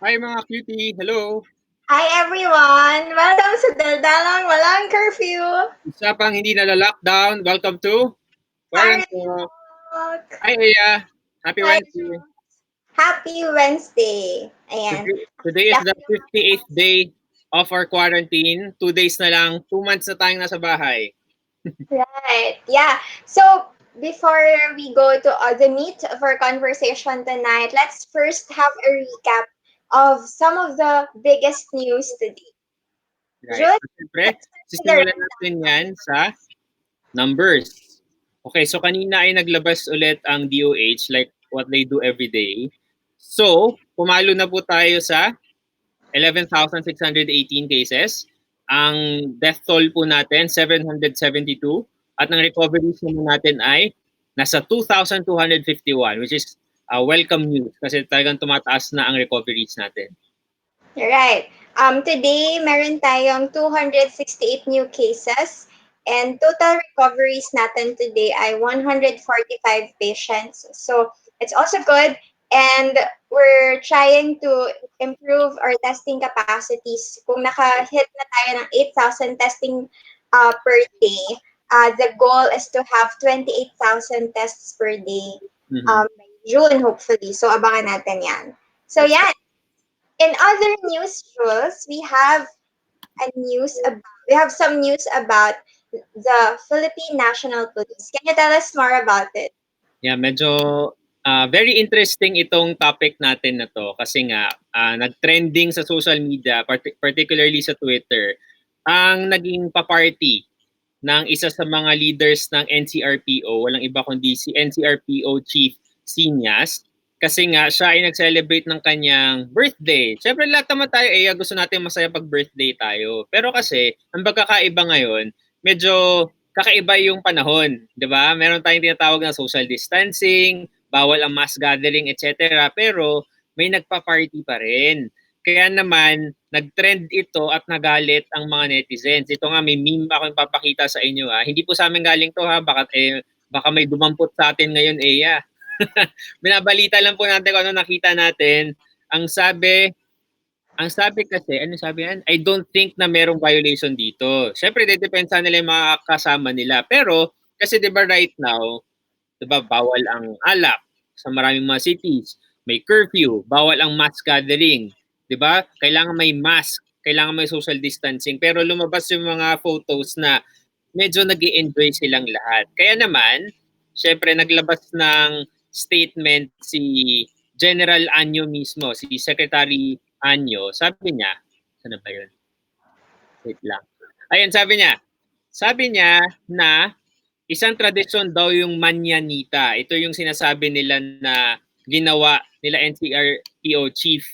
Hi mga cutie! Hello! Hi everyone! Welcome sa daldalang walang curfew! Usapang hindi nalalockdown. Welcome to QuaranTALK. QuaranTALK! Hi Aya! Happy Hi Wednesday! Jules! Happy Wednesday! Ayan. Today is the 58th day of our quarantine. 2 days na lang. 2 months na tayong nasa bahay. Right. Yeah. So, before we go to the meat of our conversation tonight, let's first have a recap of some of the biggest news today. Right. Jules, So, siyempre, let's start with the sisimulan natin yan sa numbers. Okay, so kanina ay naglabas ulit ang DOH like what they do every day. So, pumalo na po tayo sa 11,618 cases. Ang death toll po natin, 772. At ang recoveries naman natin ay nasa 2,251, which is welcome news kasi talagang tumataas na ang recoveries natin. Right. Today, meron tayong 268 new cases and total recoveries natin today ay 145 patients. So, it's also good and we're trying to improve our testing capacities. Kung naka-hit na tayo ng 8,000 testing per day, the goal is to have 28,000 tests per day by June, hopefully. So, abangan natin yan. So, That's yan. In other news, Jules, we have some news about the Philippine National Police. Can you tell us more about it? Yeah, medyo very interesting itong topic natin na to kasi nga nag-trending sa social media, particularly sa Twitter, ang naging pa-party ng isa sa mga leaders ng NCRPO, walang iba kundi si NCRPO Chief Siñas, kasi nga siya ay nag-celebrate ng kanyang birthday. Siyempre lahat naman tayo gusto natin masaya pag birthday tayo. Pero kasi ang pagkakaiba ngayon, medyo kakaiba yung panahon, 'di ba? Meron tayong tinatawag na social distancing, bawal ang mass gathering, etc. Pero may nagpa-party pa rin. Kaya naman, nag-trend ito at nagalit ang mga netizens. Ito nga, may meme ako ipapakita sa inyo. Hindi po sa amin galing to baka, baka may dumampot sa atin ngayon, Eya. Binabalita lang po natin kung ano nakita natin. Ang sabi, kasi, ano sabi yan? I don't think na merong violation dito. Siyempre, dedepensa nila yung mga kasama nila. Pero, kasi di ba right now, di ba, bawal ang alak sa maraming mga cities. May curfew, bawal ang mass gathering. Di ba? Kailangan may mask, kailangan may social distancing. Pero lumabas yung mga photos na medyo nag enjoy silang lahat. Kaya naman, syempre naglabas ng statement si General Anyo mismo, si Secretary Anyo. Sabi niya, ano ba yun? Wait lang. Ayun, sabi niya na isang tradisyon daw yung manyanita. Ito yung sinasabi nila na ginawa nila NCRPO Chief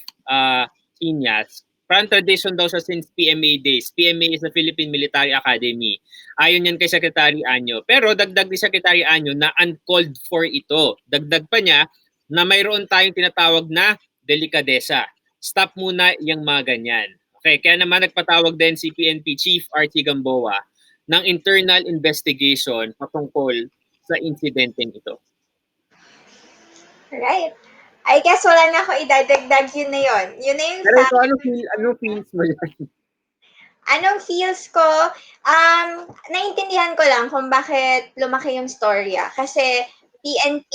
Siñas. Parang tradition daw siya since PMA days. PMA is the Philippine Military Academy. Ayon yan kay Secretary Anyo. Pero dagdag ni Secretary Anyo na uncalled for ito. Dagdag pa niya na mayroon tayong tinatawag na delikadesa. Stop muna yung mga ganyan. Okay, kaya naman nagpatawag din si PNP Chief Archie Gamboa ng internal investigation patungkol sa insidenteng ito. Right. I guess wala na ako idadagdag, yun na yun. Yun na yung Pero ito, fact. ano feels mo yan? Anong feels ko? Naintindihan ko lang kung bakit lumaki yung storya. Kasi PNP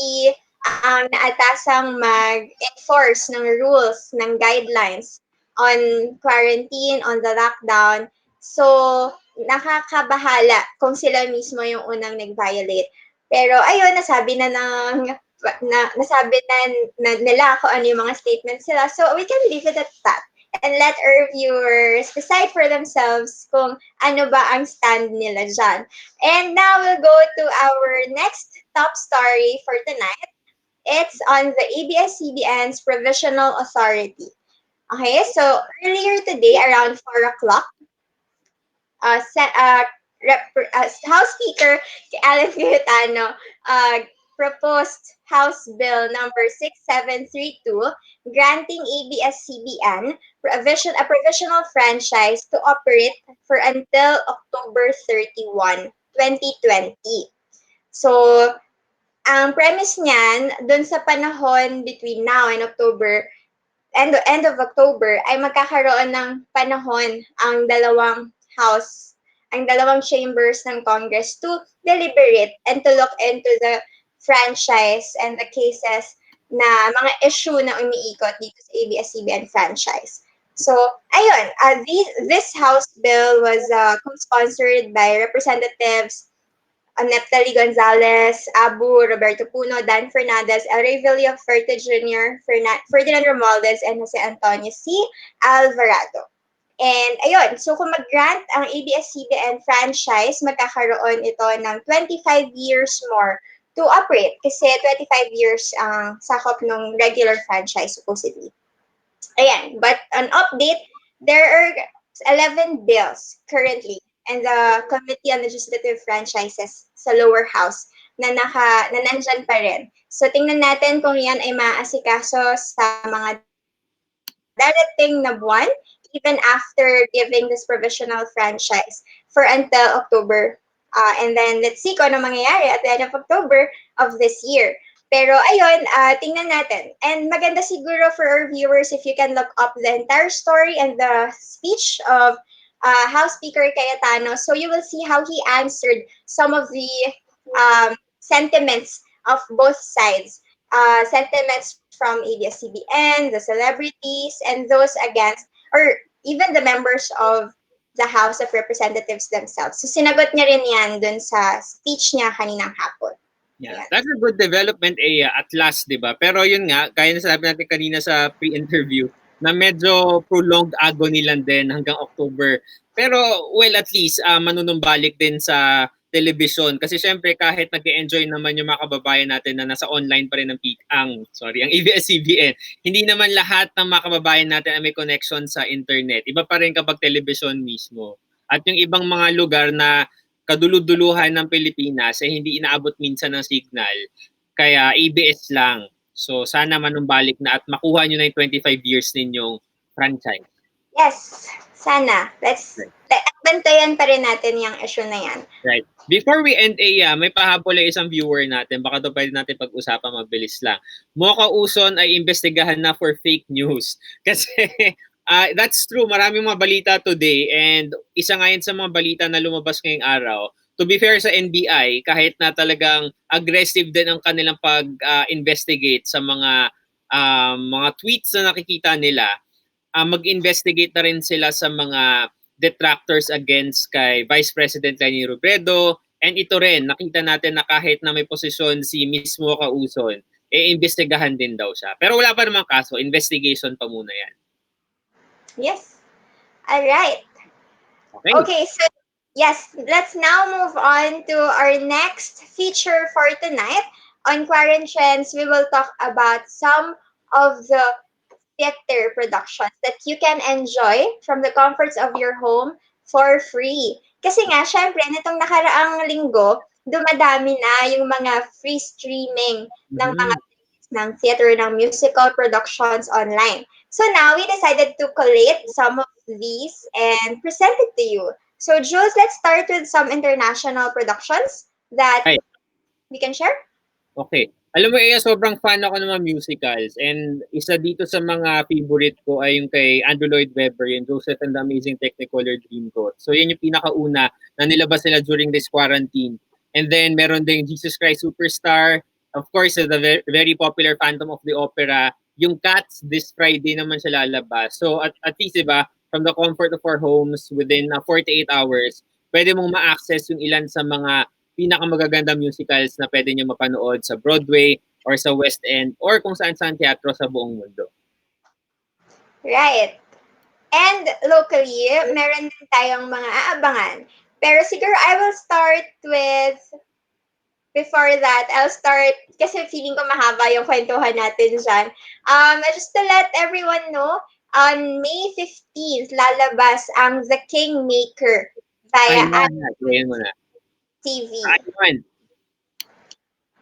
ang naatasang mag-enforce ng rules, ng guidelines on quarantine, on the lockdown. So, nakakabahala kung sila mismo yung unang nag-violate. Pero ayun, nasabi na nila kung ano yung mga statements sila. So, we can leave it at that and let our viewers decide for themselves kung ano ba ang stand nila dyan. And now we'll go to our next top story for tonight. It's on the ABSCBN's Provisional Authority. Okay, so earlier today around 4 o'clock, House Speaker Alan Cayetano proposed House Bill number 6732 granting ABS-CBN a provisional franchise to operate for until October 31, 2020. So, ang premise niyan, dun sa panahon between now and October end of October ay magkakaroon ng panahon ang dalawang chambers ng Congress to deliberate and to look into the franchise and the cases na mga issue na umiikot dito sa ABS-CBN franchise. So, ayun, this House bill was co-sponsored by Representatives Neptali Gonzalez, Abu, Roberto Puno, Dan Fernandez, El Rey Villaferte Jr., Ferdinand Romualdez, and Jose Antonio C. Alvarado. And ayun, so kung mag-grant ang ABS-CBN franchise, magkakaroon ito ng 25 years more to operate kasi 25 years ang sakop ng regular franchise supposedly. Ayan, but an update, there are 11 bills currently in the Committee on Legislative Franchises sa lower house na nandyan pa rin. So tingnan natin kung yan ay maaasikaso sa mga darating na buwan, even after giving this provisional franchise for until October. And then let's see kung ano mangyayari at the end of October of this year. Pero ayun, tingnan natin. And maganda siguro for our viewers if you can look up the entire story and the speech of House Speaker Cayetano. So you will see how he answered some of the sentiments of both sides. Sentiments from ABS-CBN, the celebrities, and those against, or even the members of the House of Representatives themselves. So sinagot niya rin yan dun sa speech niya kaninang hapon. Yeah, that's a good development at last, di ba? Pero yun nga, kaya na sabi natin kanina sa pre-interview, na medyo prolonged agony lang din hanggang October. Pero, well, at least, manunumbalik din sa television. Kasi syempre, kahit nag-enjoy naman yung mga kababayan natin na nasa online pa rin ang ABS-CBN, hindi naman lahat ng mga kababayan natin ay may connection sa internet. Iba pa rin kapag television mismo. At yung ibang mga lugar na kaduluduluhan ng Pilipinas ay hindi inaabot minsan ng signal. Kaya ABS lang. So sana manumbalik na at makuha nyo na yung 25 years ninyong franchise. Yes, sana. Bantayan pa rin natin yung issue na yan. Right. Before we end, may pahabol ay isang viewer natin. Baka ito pwede natin pag-usapan, mabilis lang. Mocha Uson ay imbestigahan na for fake news. Kasi that's true. Maraming mga balita today and isa nga yun sa mga balita na lumabas ngayong araw. To be fair sa NBI, kahit na talagang aggressive din ang kanilang pag-investigate sa mga tweets na nakikita nila, mag-investigate na rin sila sa mga detractors against kay Vice President Leni Robredo. And ito rin, nakita natin na kahit na may posisyon si mismo Kauson, imbestigahan din daw siya. Pero wala pa namang kaso, investigation pa muna yan. Yes. All right. Okay, so yes, let's now move on to our next feature for tonight. On QuaranTRENDS, we will talk about some of the theater productions that you can enjoy from the comforts of your home for free. Kasi nga, syempre, nitong nakaraang linggo, dumadami na yung mga free streaming ng mga ng theater, ng musical productions online. So now, we decided to collate some of these and present it to you. So Jules, let's start with some international productions that we can share. Okay. Alam mo, sobrang fan ako ng mga musicals and isa dito sa mga favorite ko ay yung kay Andrew Lloyd Webber, yung Joseph and the Amazing Technicolor Dreamcoat. So yun yung pinakauna na nilabas nila during this quarantine. And then meron ding Jesus Christ Superstar, of course, the very popular Phantom of the Opera, yung Cats, this Friday naman siya lalabas. So at least, diba, from the comfort of our homes, within 48 hours, pwede mong ma-access yung ilan sa mga pinakamagaganda musicals na pwede nyo mapanood sa Broadway or sa West End or kung saan-saan teatro sa buong mundo. Right. And locally, meron din tayong mga aabangan. Pero siguro I will start with, before that, I'll start, kasi feeling ko mahaba yung kwentuhan natin dyan. Just to let everyone know, on May 15th, lalabas ang The Kingmaker via TV. Ayan.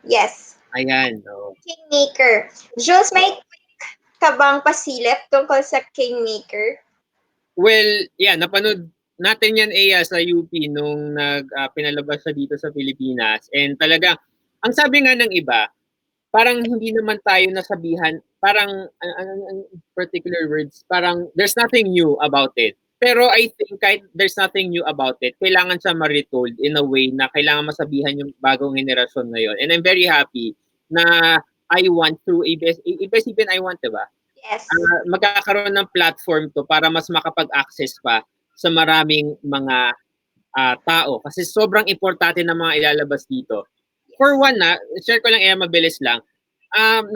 Yes. Ayan. Oh. Kingmaker. Jules, may quick ka bang pasilip tungkol sa Kingmaker? Well, yeah, napanood natin yan sa UP nung pinalabas siya dito sa Pilipinas. And talaga, ang sabi nga ng iba, parang hindi naman tayo nasabihan parang particular words, parang there's nothing new about it. Pero I think kahit there's nothing new about it, kailangan siya ma-retold in a way na kailangan masabihan yung bagong henerasyon ngayon. And I'm very happy na I want through ABS-CBN I want, diba? Yes. Magkakaroon ng platform to para mas makapag-access pa sa maraming mga tao. Kasi sobrang importante ng mga ilalabas dito. For one share ko lang mabilis lang.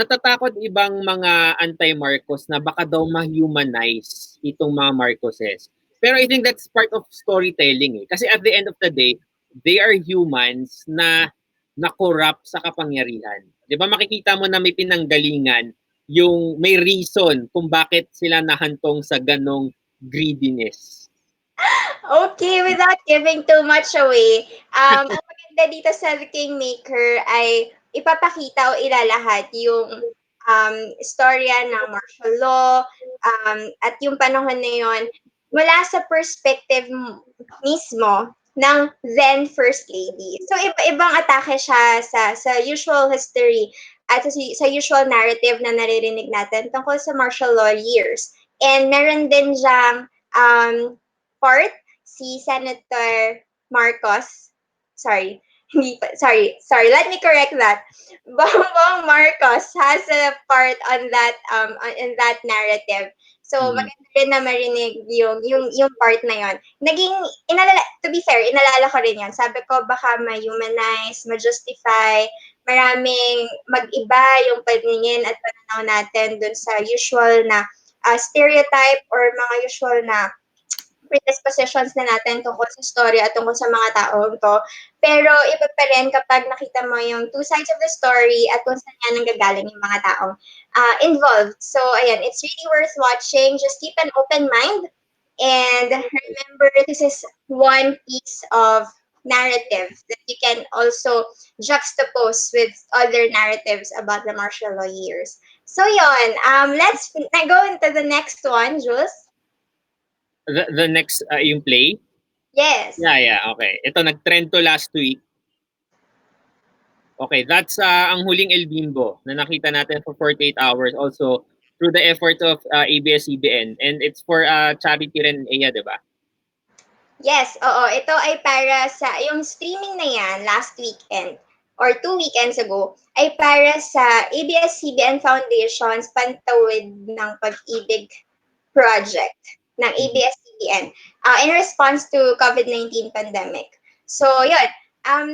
Natatakot ibang mga anti-Marcos na baka daw ma-humanize itong mga Marcoses. Pero I think that's part of storytelling eh. Kasi at the end of the day, they are humans na na-corrupt sa kapangyarihan. Di ba makikita mo na may pinanggalingan yung may reason kung bakit sila nahantong sa ganong greediness. Okay, without giving too much away, ang maganda dito sa The Kingmaker ay ipapakita o ilalahad yung istorya ng martial law at yung panahon na yon mula sa perspective mismo ng then First Lady. So, iba-ibang atake siya sa usual history at sa usual narrative na naririnig natin tungkol sa martial law years. And meron din siyang part si Senator Marcos. Sorry. Let me correct that. Bongbong Marcos has a part on that in that narrative. So maganda rin na marinig yung part na yon. To be fair, inalala ko rin yan. Sabi ko baka ma-humanize, ma-justify, maraming mag-iba yung paningin at pananaw natin dun sa usual na stereotype or mga usual na predispositions na natin tungkol sa story at tungkol sa mga taong to. Pero iba pa rin kapag nakita mo yung two sides of the story at kung saan nga nanggagaling yung mga taong involved. So, ayan, it's really worth watching. Just keep an open mind. And remember, this is one piece of narrative that you can also juxtapose with other narratives about the martial law years. So, yon. Let's go into the next one, Jules. The next, yung play? Yes. Yeah, okay. Ito, nag-trend to last week. Okay, that's ang huling El Bimbo na nakita natin for 48 hours also through the effort of ABS-CBN. And it's for charity rin, Eya, di ba? Yes, oo. Ito ay para sa, yung streaming na yan last weekend or 2 weekends ago ay para sa ABS-CBN Foundation's Pantawid ng Pag-ibig project ng ABS-CBN in response to COVID-19 pandemic. So, yun.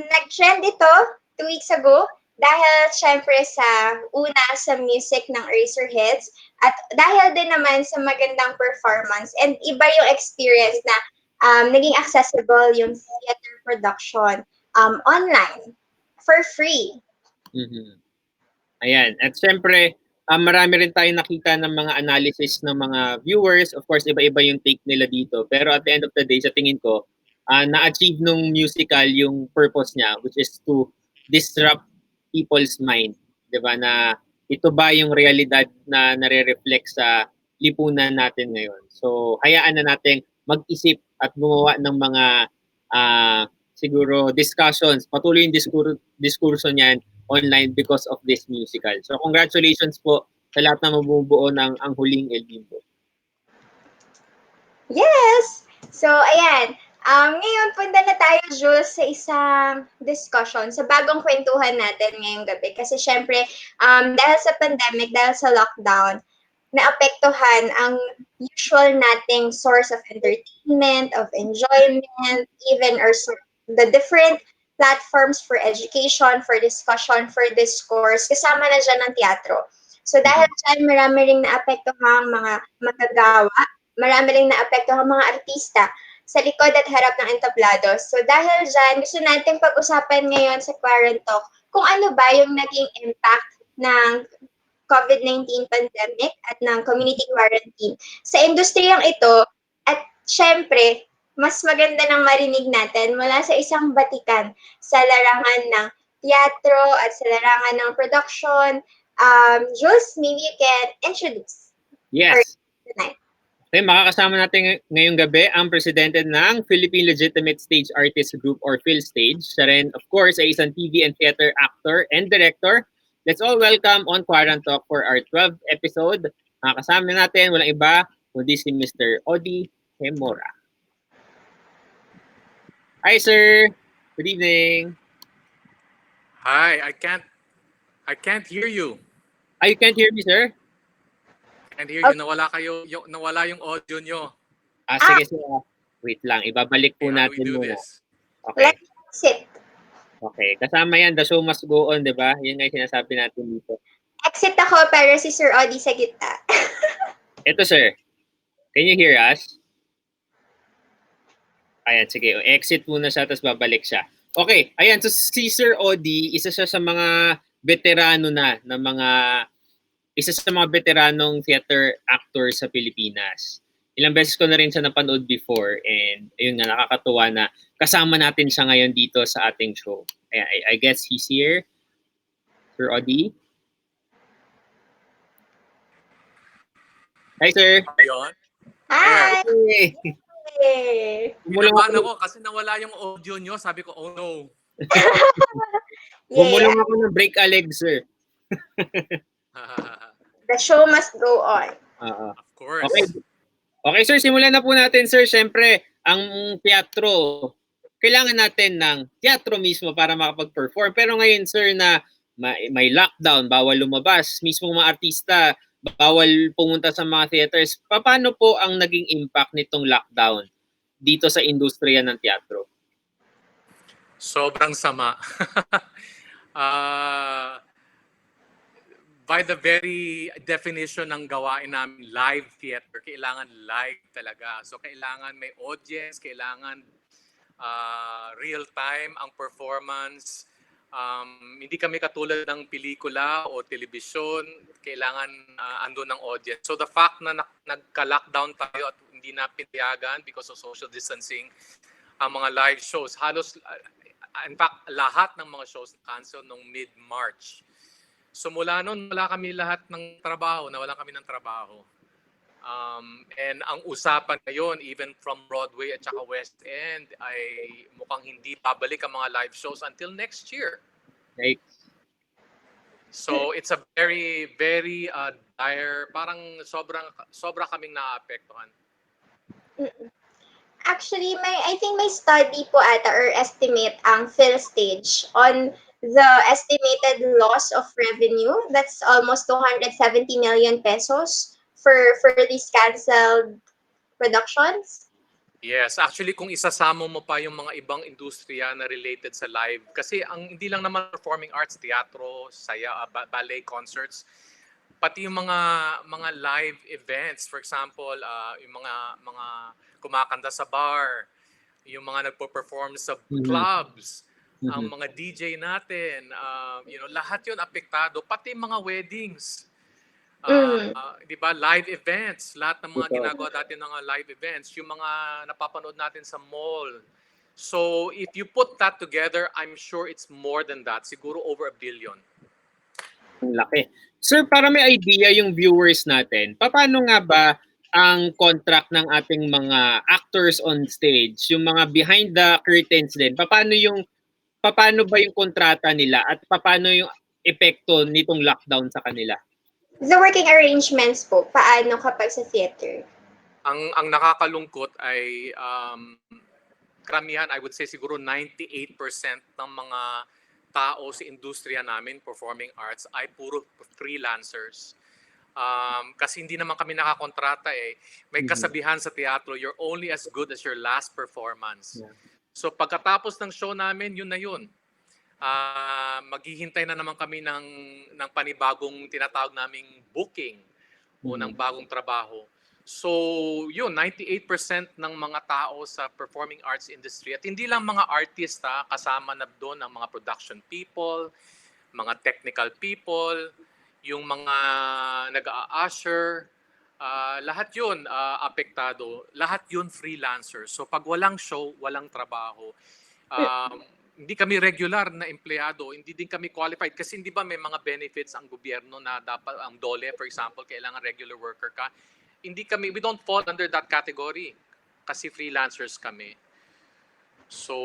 Nag-trend ito 2 weeks ago dahil syempre sa una sa music ng Eraserheads at dahil din naman sa magandang performance and iba yung experience na naging accessible yung theater production online for free. Mm-hmm. Ayan. At syempre, marami rin tayong nakita ng mga analysis ng mga viewers. Of course, iba-iba yung take nila dito. Pero at the end of the day, sa tingin ko, na-achieve nung musical yung purpose niya, which is to disrupt people's mind. Diba? Na ito ba yung realidad na nare-reflect sa lipunan natin ngayon. So, hayaan na natin mag-isip at gumawa ng mga siguro discussions. Patuloy yung diskurso niyan online because of this musical. So congratulations po sa lahat na mabubuo ng Ang Huling El Bimbo. Yes! So, ayan. Ngayon, punta na tayo, Jules, sa isang discussion, sa bagong kwentuhan natin ngayong gabi. Kasi syempre, dahil sa pandemic, dahil sa lockdown, naapektuhan ang usual nating source of entertainment, of enjoyment, even the different platforms for education, for discussion, for discourse, kasama na dyan ang teatro. So dahil dyan, marami ring naapektuhang mga magagawa, marami ring naapektuhang mga artista sa likod at harap ng entablado. So dahil dyan, gusto natin pag-usapan ngayon sa QuaranTALK kung ano ba yung naging impact ng COVID-19 pandemic at ng community quarantine sa industriyang ito at syempre, mas maganda nang marinig natin mula sa isang batikan sa larangan ng teatro at sa larangan ng production. Jules, maybe you can introduce. Yes. Okay, makakasama natin ngayong gabi ang presidente ng Philippine Legitimate Stage Artist Group or PhilStage. Siya rin, of course, ay isang TV and theater actor and director. Let's all welcome on QuaranTALK for our 12th episode. Kasama natin, walang iba, kundi si Mr. Odi Hemora. Hi, sir. Good evening. Hi, I can't hear you. You can't hear me, sir? Can't hear you. Nawala yung audio nyo. Sige, sir. Wait lang, ibabalik po Okay, how do we natin do muna. this? Okay. Let's exit. Okay. Kasama yan, the show must go on, di ba? Yan nga yung sinasabi natin dito. Exit ako pero si Sir Odi sa gitna. Ito, sir. Can you hear us? Ayan, sige. Exit muna siya, tapos babalik siya. Okay. Ayan, so si Sir Odi, isa siya sa mga veterano na isa sa mga veteranong theater actor sa Pilipinas. Ilang beses ko na rin siya napanood before and ayun nga, nakakatuwa na kasama natin siya ngayon dito sa ating show. Ayan, I guess he's here. Sir Odi? Hi, sir. Ayun. Hi! Hey. Hey. Kinabahan ako kasi nawala yung audio nyo. Sabi ko, oh no. Gumulong ako ng break a leg, sir. The show must go on. Of course. Okay, sir, simulan na po natin, sir. Siyempre, ang teatro, kailangan natin ng teatro mismo para makapag-perform. Pero ngayon, sir, na may lockdown, bawal lumabas, mismo mga artista, bawal pumunta sa mga theaters. Paano po ang naging impact nitong lockdown dito sa industriya ng teatro? Sobrang sama. By the very definition ng gawain namin, live theater, kailangan live talaga. So kailangan may audience, kailangan real time ang performance. Hindi kami katulad ng pelikula o telebisyon, kailangan andun ng audience. So the fact na nagka-lockdown tayo at hindi na pinayagan because of social distancing, ang mga live shows, halos, in fact, lahat ng mga shows cancel nung mid-March. So mula noon, wala kami lahat ng trabaho, nawalan kami ng trabaho. And ang usapan ngayon, even from Broadway at saka West End, ay mukhang hindi babalik ang mga live shows until next year. Right. So it's a very, very dire, parang sobra kaming naapektuhan. Actually, I think may study po ata or estimate ang PhilStage on the estimated loss of revenue. That's almost 270 million pesos for these canceled productions. Yes, actually kung isasama mo pa yung mga ibang industriya na related sa live, kasi ang hindi lang naman performing arts, teatro, saya, ballet, concerts, pati yung mga live events, for example, yung mga kumakanta sa bar, yung mga nagpo-perform sa clubs, ang mga DJ natin, lahat yun apektado, pati mga weddings. Di ba, live events, lahat ng mga ginagawa natin ng live events, yung mga napapanood natin sa mall. So if you put that together, I'm sure it's more than that, siguro over 1 billion. Ang laki. Sir, para may idea yung viewers natin, paano nga ba ang contract ng ating mga actors on stage, yung mga behind the curtains din, paano ba yung kontrata nila at paano yung epekto nitong lockdown sa kanila? The working arrangements po, paano kapag sa theater? Ang nakakalungkot ay karamihan, I would say siguro 98% ng mga tao sa industriya namin, performing arts, ay puro freelancers. Kasi hindi naman kami nakakontrata eh. May kasabihan sa teatro, you're only as good as your last performance. Yeah. So pagkatapos ng show namin, yun na yun. Maghihintay na naman kami ng panibagong tinatawag naming booking o ng bagong trabaho. So yun, 98% ng mga tao sa performing arts industry, at hindi lang mga artista, kasama na doon ang mga production people, mga technical people, yung mga nag-a-usher, lahat yun apektado, lahat yun freelancer. So pag walang show, walang trabaho. Hindi kami regular na empleyado, hindi din kami qualified kasi hindi ba may mga benefits ang gobyerno na dapat, ang DOLE for example, kailangan regular worker ka. Hindi kami, we don't fall under that category kasi freelancers kami. So,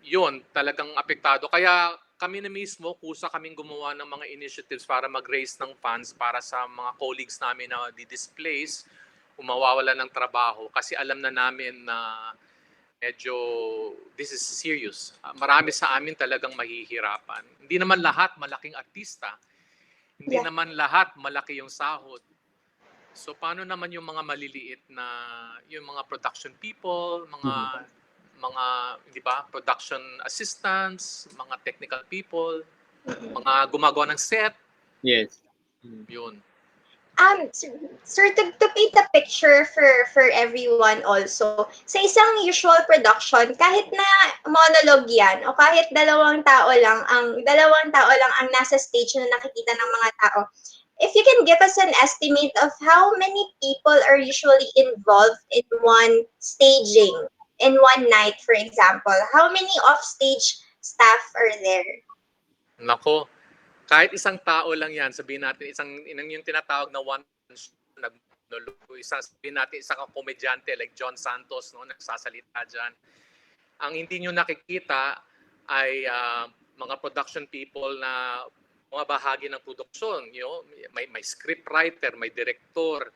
yun, talagang apektado. Kaya kami na mismo, kusa kaming gumawa ng mga initiatives para mag-raise ng funds para sa mga colleagues namin na di-displace, umawawala ng trabaho kasi alam na namin na medyo this is serious. Marami sa amin talagang mahihirapan. Hindi naman lahat malaking artista. Hindi Yeah. naman lahat malaki yung sahod. So paano naman yung mga maliliit na yung mga production people, mga di ba, production assistants, mga technical people, mga gumagawa ng set, Yes. yun. Sir, to paint the picture for everyone also, sa isang usual production, kahit na monologue yan, o kahit dalawang tao lang ang nasa stage na nakikita ng mga tao, if you can give us an estimate of how many people are usually involved in one staging, in one night, for example, how many offstage staff are there? Nako, kahit isang tao lang yan, sabihin natin, yung tinatawag na one nagmonologo, sabihin natin isang komedyante like John Santos, no, nagsasalita dyan. Ang hindi nyo nakikita ay mga production people na mga bahagi ng produksyon. You know, may script writer, may director,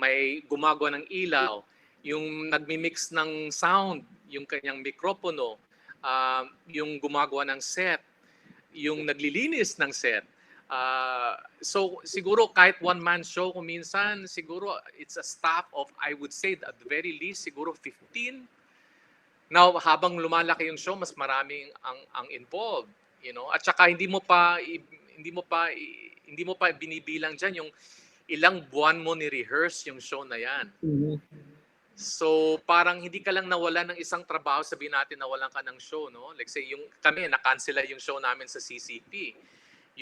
may gumagawa ng ilaw, yung nagmi-mix ng sound, yung kanyang mikropono, yung gumagawa ng set, yung naglilinis ng set. So siguro kahit one-man show kung minsan, siguro it's a staff of, I would say at the very least, siguro 15. Now, habang lumalaki yung show, mas maraming ang involved, you know. At saka hindi mo pa binibilang diyan yung ilang buwan mo ni-rehearse yung show na yan. So, parang hindi ka lang nawalan ng isang trabaho, sabihin natin nawalan ka ng show, no? Like say, kami, na-cancela yung show namin sa CCP.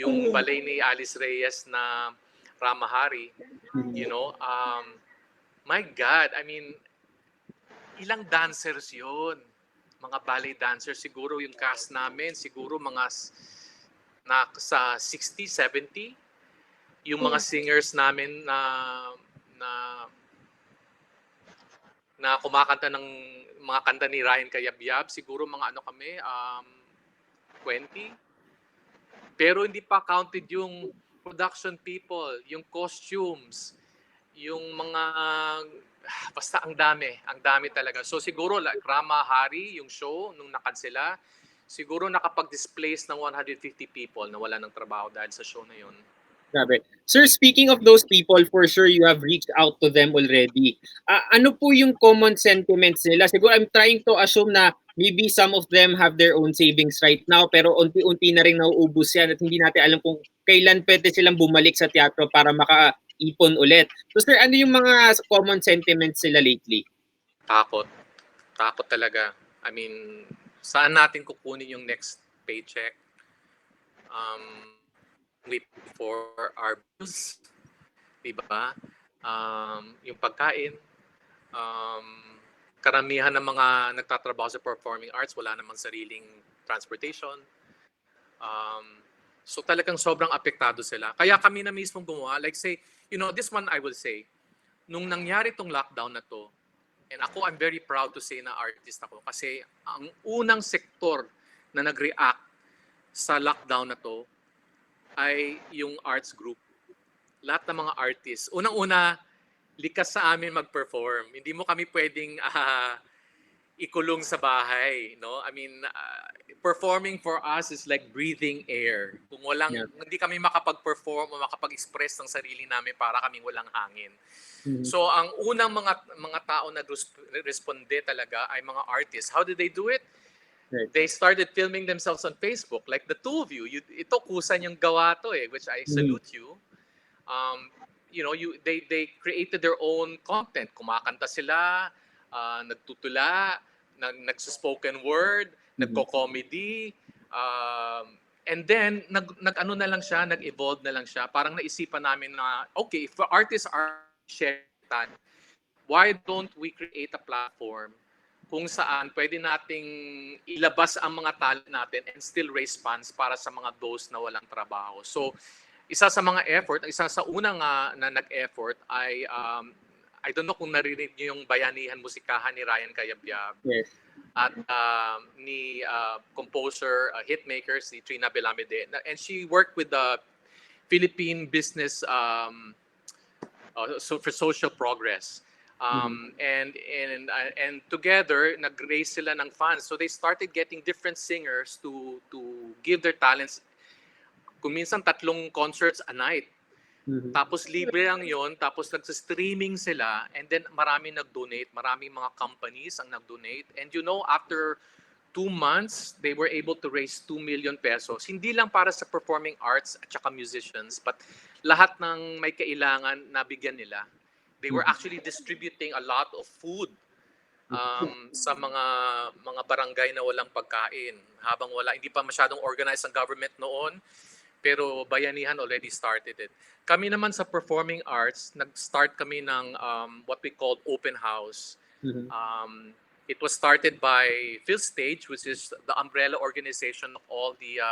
Yung ballet ni Alice Reyes na Ramahari, you know, my God, I mean, ilang dancers yun? Mga ballet dancers, siguro yung cast namin, siguro mga sa 60, 70. Yung mga singers namin na kumakanta ng mga kanta ni Ryan Cayabyab, siguro mga ano kami, 20. Pero hindi pa counted yung production people, yung costumes, yung mga, basta ang dami talaga. So siguro like Rama Hari, yung show, nung nakansela, siguro nakapag-displace ng 150 people na wala ng trabaho dahil sa show na yun. Grabe. Sir, speaking of those people, for sure you have reached out to them already. Ano po yung common sentiments nila? Siguro I'm trying to assume na maybe some of them have their own savings right now, pero unti-unti na rin nauubos yan at hindi natin alam kung kailan pwede silang bumalik sa teatro para makaipon ulit. So sir, ano yung mga common sentiments nila lately? Takot talaga. I mean, saan natin kukunin yung next paycheck? Wait for our bills, diba? Yung pagkain, karamihan ng mga nagtatrabaho sa performing arts, wala namang sariling transportation. So talagang sobrang apektado sila. Kaya kami na mismo gumawa, like say, you know, this one I will say, nung nangyari tong lockdown na to, and ako, I'm very proud to say na artist ako kasi ang unang sektor na nag-react sa lockdown na to ay yung arts group. Lahat ng mga artists. Unang-una, likas sa amin mag-perform. Hindi mo kami pwedeng ikulong sa bahay, no? I mean, performing for us is like breathing air. Kung hindi kami makapag-perform o makapag-express ng sarili namin para kaming walang hangin. So, ang unang mga tao nag-responde talaga ay mga artists. How did they do it? Right. They started filming themselves on Facebook, like the two of you. Ito kusan yung gawa to which I salute you. You know, they created their own content. Kumakanta sila, nagtutula, nagsuspoken word, nagko-comedy, and then nag-ano na lang siya, nag-evolve na lang siya. Parang naisipan namin na, okay, if artists are sharing that, why don't we create a platform kung saan pwede nating ilabas ang mga talent natin and still raise funds para sa mga those na walang trabaho. So, isa sa unang na nag-effort ay I don't know kung narinig niyo yung Bayanihan Musikahan ni Ryan Cayabyab Yes. at ni composer, hitmaker si Trina Belamide. And she worked with the Philippine Business so for social progress. And together nag-raise sila ng funds. So they started getting different singers to give their talents. Kung minsan 3 concerts a night. Tapos libre lang yon, tapos nagsa-streaming sila, and then marami nag-donate, maraming mga companies ang nag-donate. And you know, after 2 months, they were able to raise 2 million pesos. Hindi lang para sa performing arts at saka musicians, but lahat ng may kailangan nabigyan nila. They were actually distributing a lot of food sa mga barangay na walang pagkain. Habang hindi pa masyadong organized ang government noon, pero Bayanihan already started it. Kami naman sa performing arts, nag-start kami ng what we called open house. It was started by PhilStage, which is the umbrella organization of all the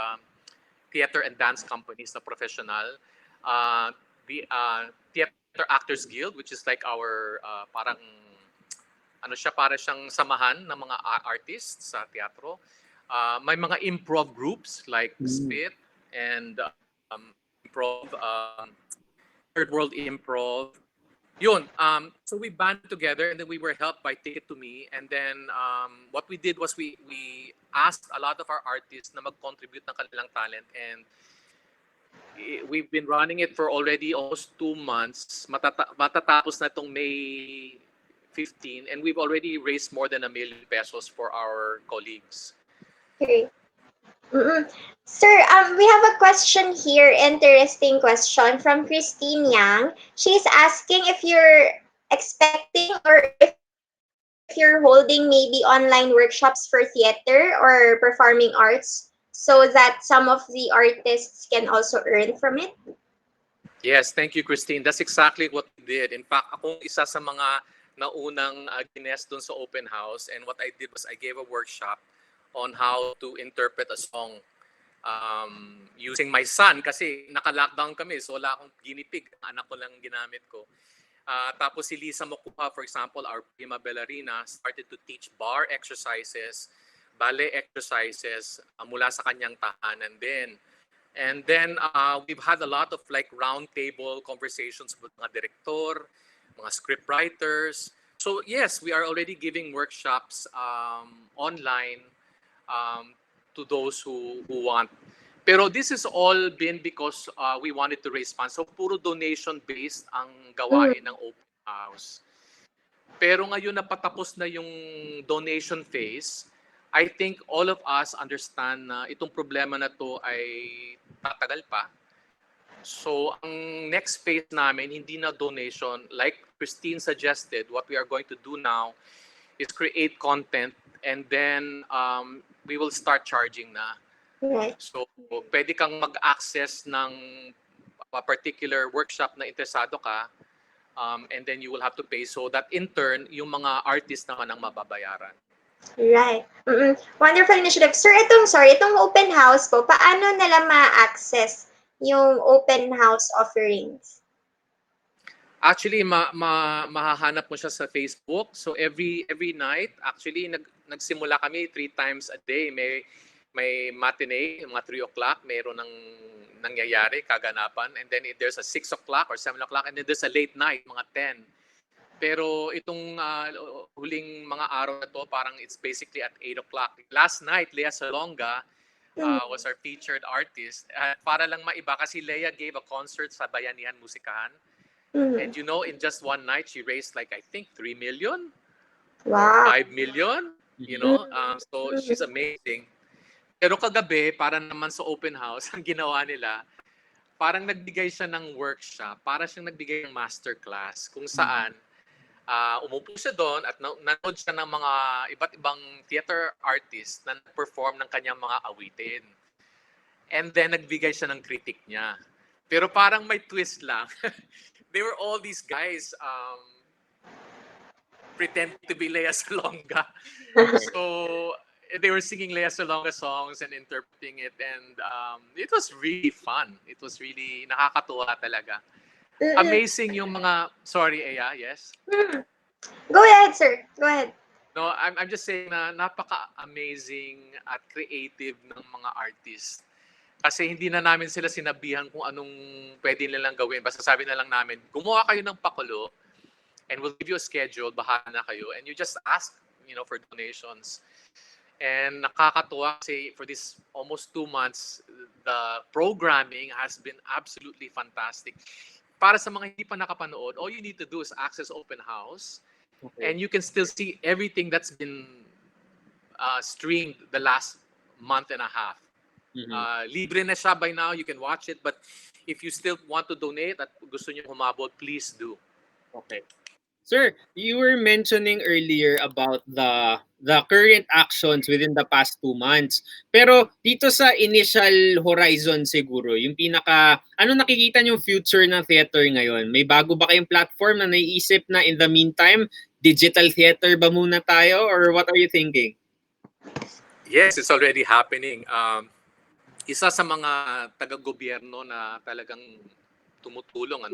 theater and dance companies na professional. The Theater Actors Guild, which is like our parang para siyang samahan ng mga artists sa teatro. May mga improv groups like Spit and improv, Third World Improv. Yun. So we banded together, and then we were helped by Ticket to Me. And then what we did was we asked a lot of our artists na mag-contribute ng kanilang talent, and we've been running it for already almost 2 months. Matatapos na itong May 15, and we've already raised more than 1 million pesos for our colleagues. Okay. Sir, we have a question here, interesting question from Christine Yang. She's asking if you're expecting or if you're holding maybe online workshops for theater or performing arts so that some of the artists can also earn from it. Yes, thank you, Christine. That's exactly what we did. In fact, akong isa sa mga naunang gines dun sa open house, and what I did was I gave a workshop on how to interpret a song using my son, kasi naka-lockdown kami, so wala akong guinea pig, anak ko lang ginamit ko. Tapos si Lisa Mokuha, for example, our prima ballerina, started to teach bar exercises, ballet exercises mula sa kanyang tahanan din. And then we've had a lot of like round table conversations with mga director, mga script writers. So yes, we are already giving workshops online to those who want. Pero this has all been because we wanted to raise funds. So puro donation-based ang gawain ng open house. Pero ngayon na patapos na yung donation phase, I think all of us understand na itong problema na to ay tatagal pa. So ang next phase namin, hindi na donation. Like Christine suggested, what we are going to do now is create content, and then we will start charging na. Right. So pwede kang mag-access ng a particular workshop na interesado ka, and then you will have to pay, so that in turn, yung mga artist naman ang mababayaran. Right. Wonderful initiative. Sir, itong open house po, paano nila ma-access yung open house offerings? Actually, mahahanap mo siya sa Facebook. So every night, actually, nagsimula kami 3 times a day. May matinee, mga 3 o'clock, mayroon ng nangyayari, kaganapan. And then there's a 6 o'clock or 7 o'clock, and then there's a late night, mga 10. Pero itong huling mga araw na to, parang it's basically at 8 o'clock. Last night, Lea Salonga was our featured artist. Para lang maiba, kasi Lea gave a concert sa Bayanihan Musikahan. And you know, in just one night, she raised like, I think, 3 million Wow. or 5 million. You know, so she's amazing. Pero kagabi, para naman sa open house, ang ginawa nila, parang nagbigay siya ng workshop, para siyang nagbigay ng masterclass kung saan umupo siya doon at nanood siya ng mga iba't ibang theater artist na perform ng kanyang mga awitin. And then nagbigay siya ng critic niya. Pero parang may twist lang. They were all these guys pretending to be Lea Salonga. So they were singing Lea Salonga songs and interpreting it, and it was really fun. It was really nakakatuwa talaga. amazing yung mga, sorry, Aya, yes? Go ahead, sir. Go ahead. No, I'm just saying na napaka-amazing at creative ng mga artists. Kasi hindi na namin sila sinabihan kung anong pwede nilang gawin. Basta sabi na lang namin, gumawa kayo ng pakulo and we'll give you a schedule, bahala na kayo. And you just ask, for donations. And nakakatuwa kasi for this almost 2 months, the programming has been absolutely fantastic. Para sa mga hindi pa nakapanood, all you need to do is access open house. Okay. And you can still see everything that's been streamed the last month and a half. Libre na siya by now, you can watch it. But if you still want to donate at gusto niyo humabol, please do. Okay. Sir, you were mentioning earlier about the current actions within the past 2 months. Pero dito sa initial horizon siguro, yung ano nakikita niyong future ng theater ngayon? May bago ba kayong platform na naiisip na in the meantime, digital theater ba muna tayo or what are you thinking? Yes, it's already happening. Isa sa mga taga-gobyerno na talagang tumutulong,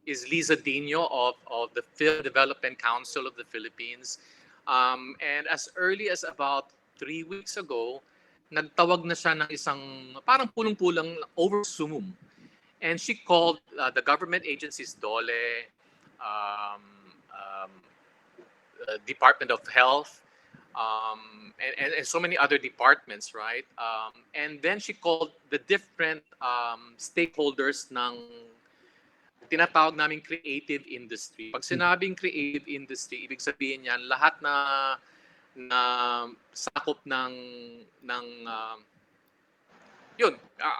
is Liza Dino of the Film Development Council of the Philippines. And as early as about 3 weeks ago, nagtawag na siya ng isang parang pulong-pulang over Zoom. And she called the government agencies, DOLE, Department of Health, and so many other departments, right? And then she called the different stakeholders ng tinatawag naming creative industry. Pag sinabing creative industry, ibig sabihin yan, lahat na sakop ng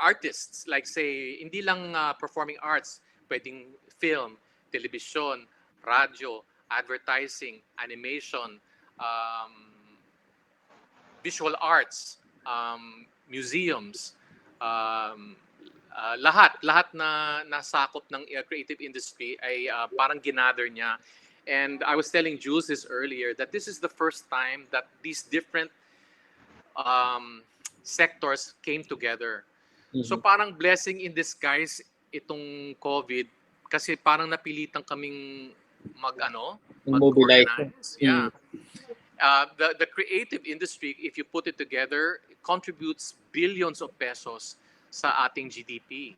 artists. Like say, hindi lang performing arts, pwedeng film, television, radyo, advertising, animation, visual arts, museums, lahat na nasakop ng creative industry ay parang ginather niya. And I was telling Jules this earlier that this is the first time that these different sectors came together. So parang blessing in disguise itong COVID kasi parang napilitan kaming mag-organize. Yeah. The creative industry, if you put it together, it contributes billions of pesos sa ating GDP.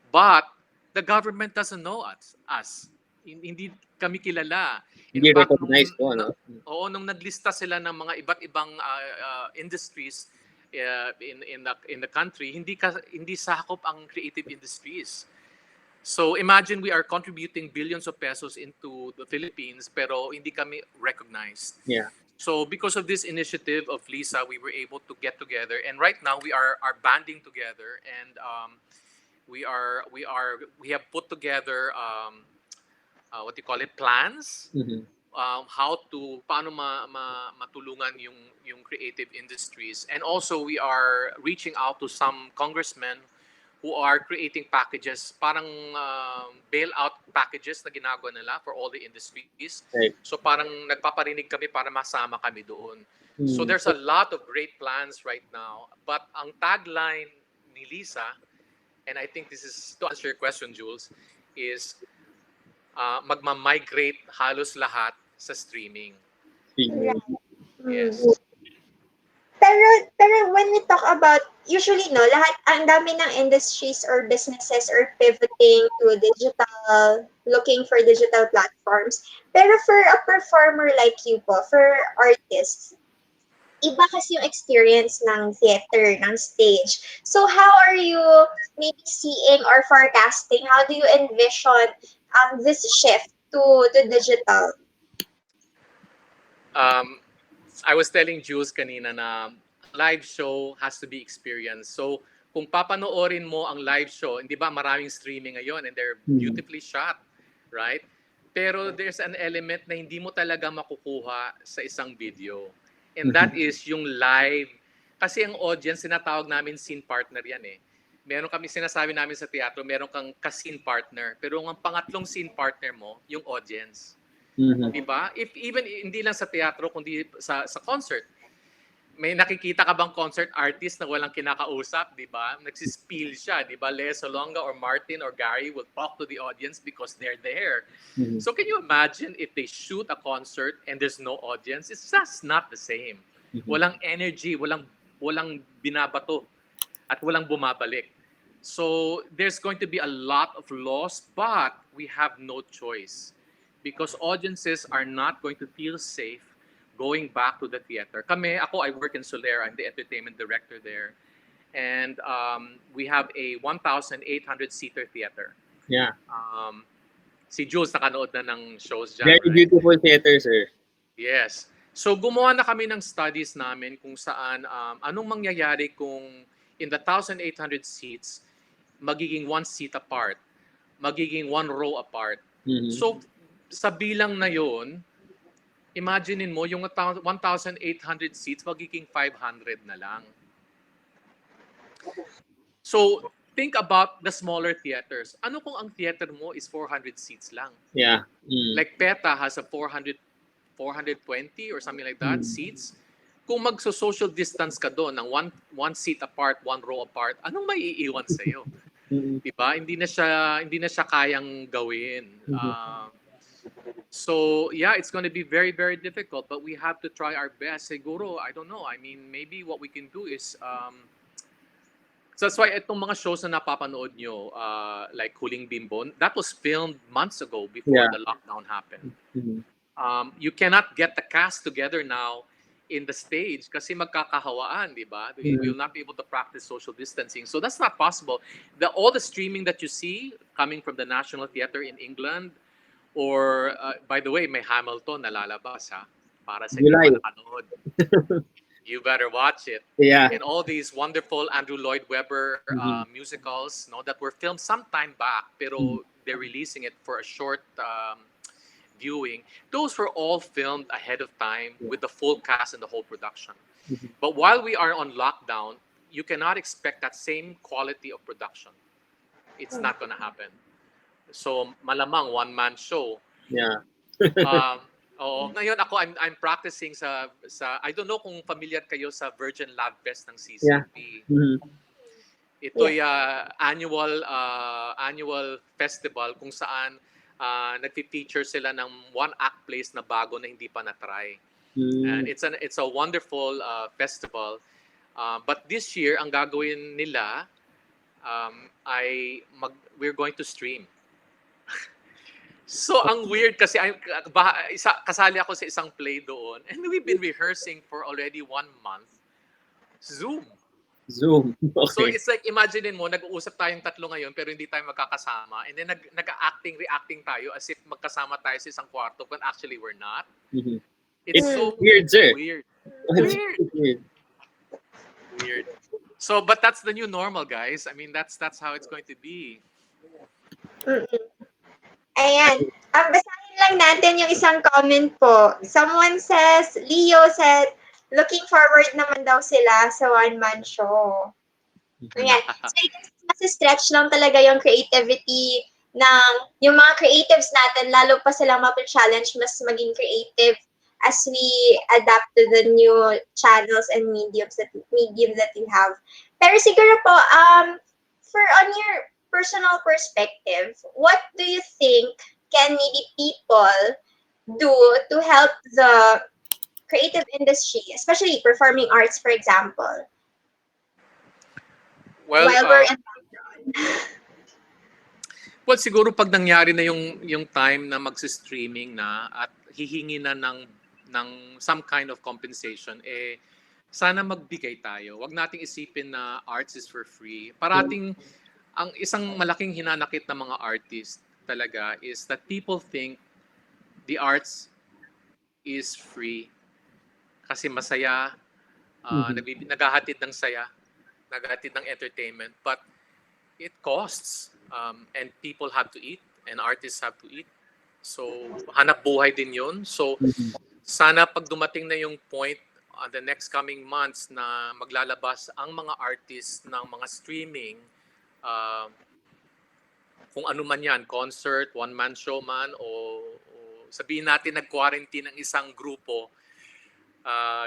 But the government doesn't know us. Hindi kami kilala. Hindi recognized po, nung naglista sila ng mga iba't ibang industries in the country, hindi sakop ang creative industries. So imagine we are contributing billions of pesos into the Philippines pero hindi kami recognized. Yeah. So because of this initiative of Lisa, we were able to get together, and right now we are banding together, and we have put together what you call it, plans, paano matulungan yung creative industries, and also we are reaching out to some congressmen who are creating packages, parang bailout packages na ginagawa nila for all the industries. Right. So parang nagpaparinig kami para masama kami doon. So there's a lot of great plans right now. But ang tagline ni Lisa, and I think this is to answer your question, Jules, is magma-migrate halos lahat sa streaming. Yes. Pero when we talk about, usually ang dami ng industries or businesses are pivoting to digital, looking for digital platforms. Pero for a performer like you po, for artists, iba kasi yung experience ng theater, ng stage. So how are you maybe seeing or forecasting? How do you envision this shift to digital? I was telling Jules kanina na live show has to be experienced. So kung papanoorin mo ang live show, hindi ba maraming streaming ngayon and they're beautifully shot, right? Pero there's an element na hindi mo talaga makukuha sa isang video. And that is yung live. Kasi ang audience, sinatawag namin scene partner yan eh. Meron kami sinasabi namin sa teatro, meron kang ka-scene partner. Pero ang pangatlong scene partner mo, yung audience. Diba? If even hindi lang sa teatro kundi sa concert. may nakikita ka bang concert artist na walang kinakausap, di ba? Nagsispill siya, di ba? Lea Salonga or Martin or Gary will talk to the audience because they're there. Mhm. So can you imagine if they shoot a concert and there's no audience? It's just not the same. Mhm. Walang energy, walang binabato at walang bumabalik. So there's going to be a lot of loss, but we have no choice because audiences are not going to feel safe going back to the theater. I work in Solera. I'm the entertainment director there. And we have a 1,800-seater theater. Yeah. Si Jules nakanood na ng shows dyan, Very right? beautiful theater, sir. Yes. So gumawa na kami ng studies namin kung saan anong mangyayari kung in the 1,800 seats, magiging one seat apart, magiging one row apart. Mhm. So sa bilang na yon, imaginein mo yung 1,800 seats magiging 500 na lang. So think about the smaller theaters. Ano kung ang theater mo is 400 seats lang? Yeah. Mm. Like PETA has a 420 or something like that seats. Kung magso-social distance ka doon ng one seat apart, one row apart, anong may iiwan sa iyo? Mhm. Diba? Hindi na siya kayang gawin. So yeah, it's going to be very, very difficult, but we have to try our best. Siguro, I don't know. I mean, maybe what we can do is so that's why itong mga shows na napapanood nyo, like Huling Bimbo, that was filmed months ago before Yeah. the lockdown happened. Mhm. You cannot get the cast together now in the stage kasi magkakahawaan, di ba? We will not be able to practice social distancing. So that's not possible. All the streaming that you see coming from the National Theatre in England, or by the way, may Hamilton na lalabas ha, para sa July. hindi pa nakanood. You better watch it. Yeah. And all these wonderful Andrew Lloyd Webber musicals, no, that were filmed some time back, pero they're releasing it for a short viewing. Those were all filmed ahead of time with the full cast and the whole production. But while we are on lockdown, you cannot expect that same quality of production. It's not going to happen. So malamang one-man show. Yeah. Oo, ngayon I'm practicing sa I don't know kung familiar kayo sa Virgin Lab Fest ng CCP. Mhm. Ito'y annual festival kung saan nagfi-feature sila ng one-act plays na bago na hindi pa na-try. And it's a wonderful festival. But this year, ang gagawin nila we're going to stream. So ang weird kasi kasali ako sa isang play doon and we've been rehearsing for already 1 month. Zoom. Okay. So it's like, imaginein mo, nag-uusap tayong tatlo ngayon pero hindi tayo magkakasama and then reacting tayo as if magkasama tayo sa isang kwarto when actually we're not. Mhm. It's so weird, sir. weird. Weird. Weird. So, but that's the new normal, guys. I mean, that's how it's going to be. Ayan. Basahin lang natin yung isang comment po. Someone says, Leo said, looking forward naman daw sila sa one-man show. Ayan. So, I guess mas-stretch lang talaga yung creativity ng yung mga creatives natin, lalo pa silang mapag-challenge, mas maging creative as we adapt to the new channels and mediums that we have. Pero siguro po, on your personal perspective, what do you think can maybe people do to help the creative industry, especially performing arts, for example, Well, while we're in lockdown? Well, siguro pag nangyari na yung time na magsi-streaming na at hihingi na ng some kind of compensation, sana magbigay tayo. Huwag nating isipin na arts is for free. Parating ang isang malaking hinanakit ng mga artist talaga is that people think the arts is free kasi masaya, naghahatid ng saya, naghahatid ng entertainment, but it costs, and people have to eat and artists have to eat. So hanap buhay din yun. So sana pag dumating na yung point the next coming months na maglalabas ang mga artists ng mga streaming, kung ano man yan, concert, one-man show man, o sabihin natin nag-quarantine ng isang grupo,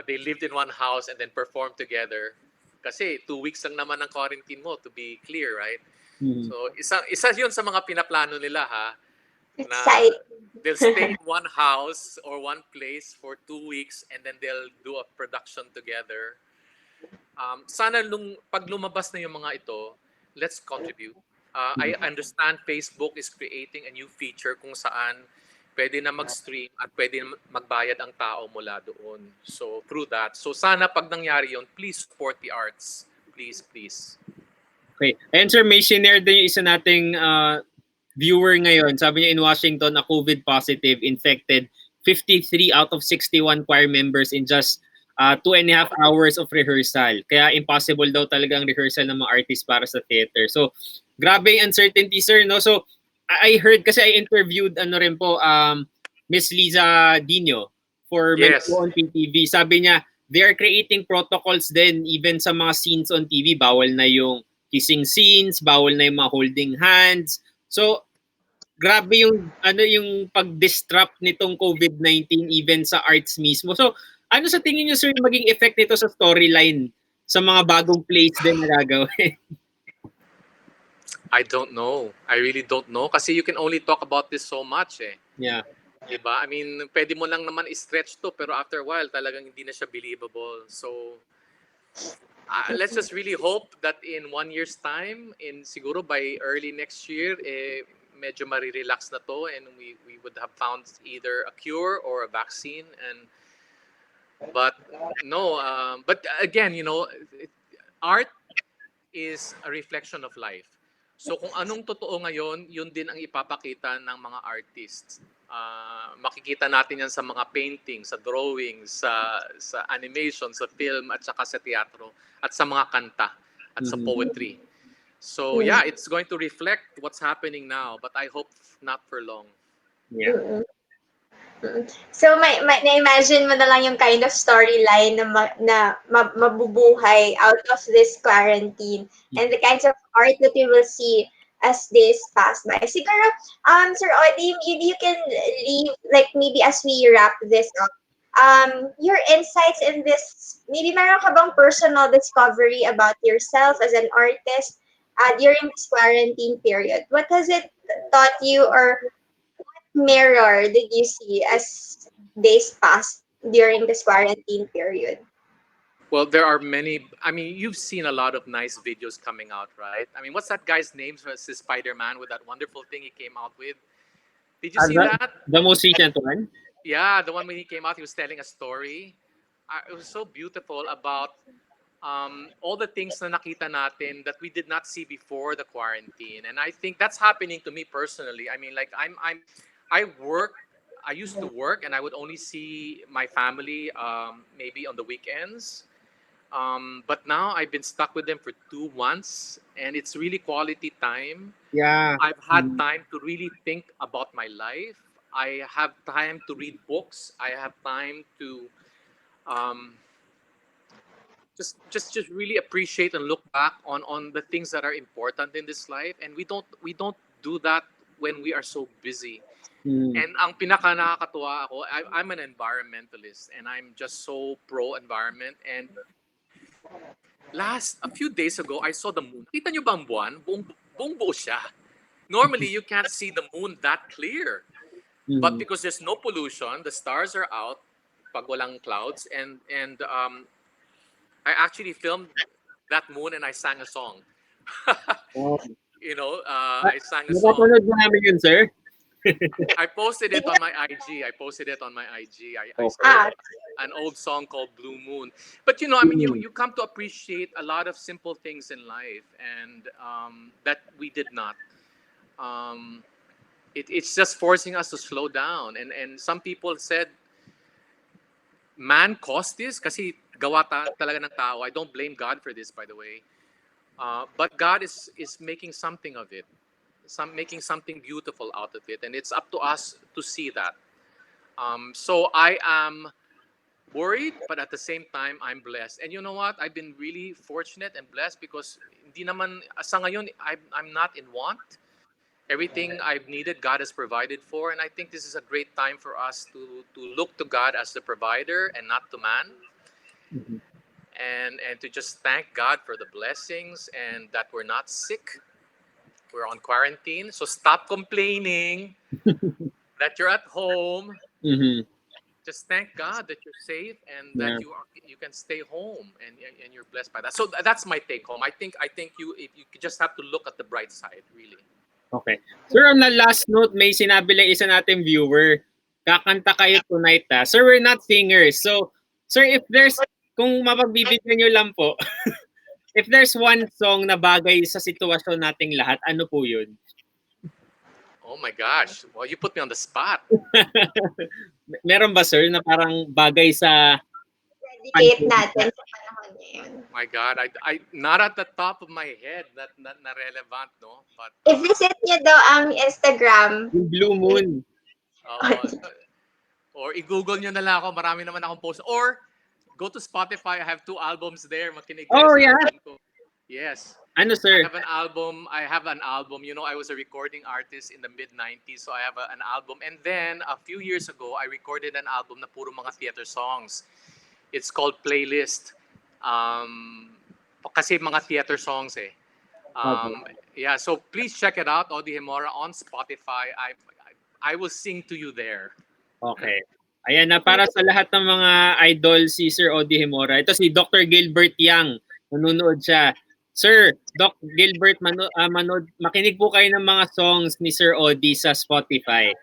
they lived in one house and then performed together. Kasi 2 weeks lang naman ang quarantine mo, to be clear, right? Mhm. So isa yun sa mga pinaplano nila, ha, na Exciting. they'll stay in one house or one place for 2 weeks and then they'll do a production together. Sana pag lumabas na yung mga ito, let's contribute. I understand Facebook is creating a new feature kung saan pwede na mag-stream at pwede na magbayad ang tao mula doon. So through that. So sana pag nangyari yun, please support the arts. Please, please. Okay. And sir, may shinare din yung isa nating viewer ngayon. Sabi niya in Washington na COVID positive, infected 53 out of 61 choir members in just 2.5 hours of rehearsal. Kaya impossible daw talaga ang rehearsal ng mga artists para sa theater. So, grabe yung uncertainty, sir. No? So, I heard kasi I interviewed rin po, Miss Liza Dino for Yes. Melco on PTV. Sabi niya, they are creating protocols then even sa mga scenes on TV. Bawal na yung kissing scenes, bawal na yung mga holding hands. So, grabe yung yung pag-disrupt nitong COVID-19 even sa arts mismo. So, ano sa tingin niyo sir maging effect nito sa storyline sa mga bagong plays din na gagawin? I don't know. I really don't know. Kasi you can only talk about this so much eh. Yeah. Diba? I mean, pwede mo lang naman i-stretch to pero after a while talagang hindi na siya believable. So, let's just really hope that in 1 year's time, in siguro by early next year, medyo marirelax na to and we would have found either a cure or a vaccine. But no, but again, art is a reflection of life. So kung anong totoo ngayon, yun din ang ipapakita ng mga artists. Makikita natin yan sa mga painting, sa drawing, sa animation, sa film, at saka sa teatro, at sa mga kanta, at sa poetry. So yeah, it's going to reflect what's happening now, but I hope not for long. Yeah. So na-imagine mo na lang yung kind of storyline na mabubuhay out of this quarantine and the kinds of art that we will see as days pass by. Siguro, Sir Odi, you can leave, like maybe as we wrap this up, your insights in this, maybe meron ka bang personal discovery about yourself as an artist during this quarantine period? What has it taught you, or mirror did you see as days passed during this quarantine period? Well, there are many. I mean, you've seen a lot of nice videos coming out, right? I mean, what's that guy's name? It's the Spider-Man with that wonderful thing he came out with. Did you see that? The most recent one? Yeah, the one when he came out, he was telling a story. It was so beautiful about all the things na nakita natin that we did not see before the quarantine, and I think that's happening to me personally. I mean, like I work. I used to work, and I would only see my family maybe on the weekends. But now I've been stuck with them for 2 months, and it's really quality time. Yeah. I've had time to really think about my life. I have time to read books. I have time to just really appreciate and look back on the things that are important in this life. And we don't do that when we are so busy. And ang pinaka nakakatuwa ako, I'm an environmentalist and I'm just so pro environment. And a few days ago, I saw the moon. Kita nyo ba ang buwan? Buong buo siya. Normally, you can't see the moon that clear. But because there's no pollution, the stars are out pag walang clouds, and I actually filmed that moon and I sang a song. I sang a song. Napapanood mo namin yun, sir? I posted it on my IG. I sang an old song called Blue Moon. But I mean, you come to appreciate a lot of simple things in life, and that we did not. It's just forcing us to slow down. And some people said, man caused this kasi gawa talaga ng tao. I don't blame God for this, by the way. But God is making something of it. Making something beautiful out of it, and it's up to us to see that. So I am worried, but at the same time, I'm blessed. And you know what? I've been really fortunate and blessed because hindi naman sa ngayon I'm not in want. Everything I've needed, God has provided for, and I think this is a great time for us to look to God as the provider and not to man, Mhm. and to just thank God for the blessings and that we're not sick. We're on quarantine, so stop complaining that you're at home. Mhm. Just thank God that you're safe and Yeah. that you can stay home and you're blessed by that. So that's my take home. I think you if you just have to look at the bright side, really. Okay. Sir, on the last note, may sinabi lang isa nating viewer. Kakanta kayo tonight, ha? Sir, we're not singers. So, sir, if there's, kung mapagbibigyan nyo lang po, if there's one song na bagay sa sitwasyon nating lahat, ano po yun? Oh my gosh. Well, you put me on the spot. Meron ba, sir, na parang bagay sa Dedicate natin sa panahon ngayon. My God, I not at the top of my head na relevant, no? But I-visit niyo daw ang Instagram. yung Blue Moon? uh, or i-google nyo na lang ako, marami naman akong post. Or go to Spotify, I have 2 albums there. Makinig kayo Oh, sa yeah. album ko. Yes. Ano, I sir? have an album. You know, I was a recording artist in the mid-90s, so I have an album. And then, a few years ago, I recorded an album na puro mga theater songs. It's called Playlist. Kasi mga theater songs eh. Yeah, so please check it out, Odi Hemora, on Spotify. I will sing to you there. Okay. Ayan na, para sa lahat ng mga idol si Sir Odi Hemora. Ito si Dr. Gilbert Yang. Nanonood siya. Sir, Doc Gilbert, makinig po kayo ng mga songs ni Sir Odi sa Spotify.